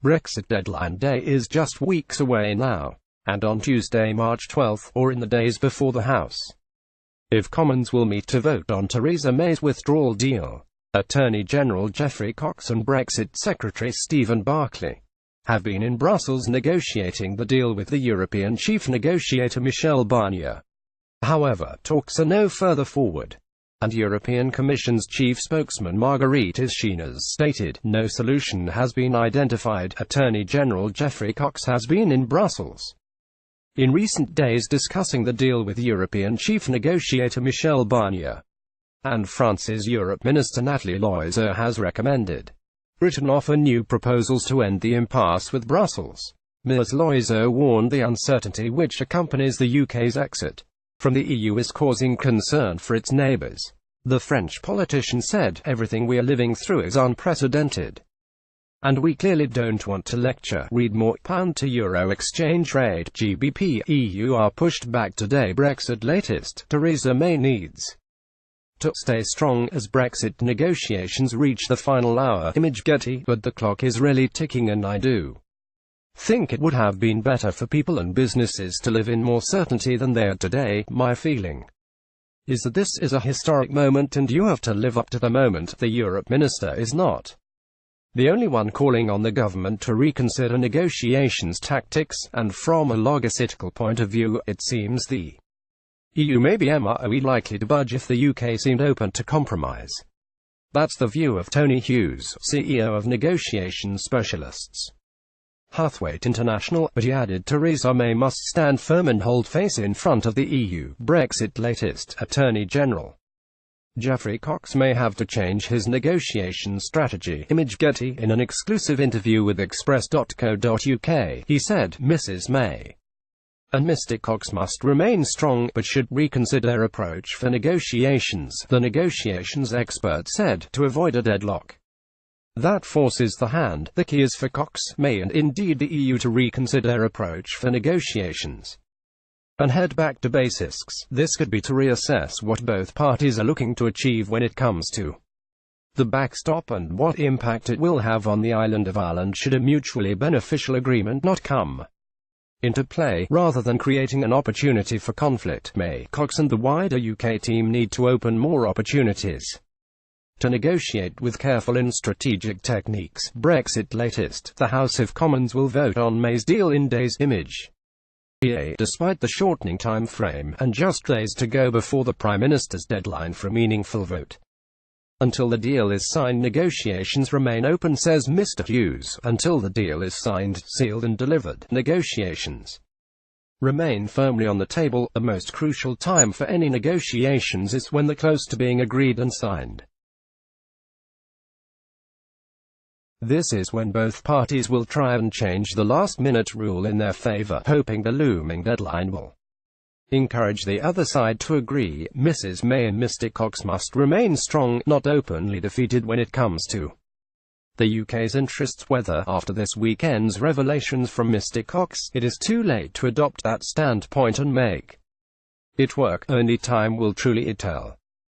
Brexit deadline day is just weeks away now, and on Tuesday, March 12, or in the days before the House of Commons will meet to vote on Theresa May's withdrawal deal. Attorney General Geoffrey Cox and Brexit Secretary Stephen Barclay have been in Brussels negotiating the deal with the European chief negotiator Michel Barnier. However, talks are no further forward, and European Commission's chief spokesman Margaritis Schinas stated, "No solution has been identified." Attorney General Geoffrey Cox has been in Brussels in recent days discussing the deal with European chief negotiator Michel Barnier, and France's Europe Minister Nathalie Loiseau has recommended Britain offer new proposals to end the impasse with Brussels. Ms. Loiseau warned the uncertainty which accompanies the UK's exit from the EU is causing concern for its neighbours. The French politician said, "Everything we are living through is unprecedented, and we clearly don't want to lecture." Read more. Pound to euro exchange rate. GBP EU are pushed back today. Brexit latest. Theresa May needs to stay strong as Brexit negotiations reach the final hour. Image Getty. But the clock is really ticking, and I do think it would have been better for people and businesses to live in more certainty than they are today. My feeling is that this is a historic moment and you have to live up to the moment. The Europe Minister is not the only one calling on the government to reconsider negotiations tactics, and from a logistical point of view, it seems the EU may be likely to budge if the UK seemed open to compromise. That's the view of Tony Hughes, CEO of Negotiation Specialists, Hathwaite International, but he added Theresa May must stand firm and hold face in front of the EU. Brexit latest. Attorney General Geoffrey Cox may have to change his negotiation strategy. Image Getty. In an exclusive interview with Express.co.uk, he said, "Mrs. May and Mr. Cox must remain strong, but should reconsider their approach for negotiations," the negotiations expert said, "to avoid a deadlock that forces the hand. The key is for Cox, May and indeed the EU to reconsider their approach for negotiations and head back to basics. This could be to reassess what both parties are looking to achieve when it comes to the backstop and what impact it will have on the island of Ireland should a mutually beneficial agreement not come into play, rather than creating an opportunity for conflict. May, Cox and the wider UK team need to open more opportunities to negotiate with careful and strategic techniques. Brexit latest. The House of Commons will vote on May's deal in days. Image. Despite the shortening time frame, and just days to go before the Prime Minister's deadline for a meaningful vote, until the deal is signed, negotiations remain open, says Mr. Hughes. Until the deal is signed, sealed and delivered, negotiations remain firmly on the table. The most crucial time for any negotiations is when they're close to being agreed and signed. This is when both parties will try and change the last-minute rule in their favor, hoping the looming deadline will encourage the other side to agree. Mrs. May and Mr. Cox must remain strong, not openly defeated when it comes to the UK's interests. Whether, after this weekend's revelations from Mr. Cox, it is too late to adopt that standpoint and make it work, only time will truly tell.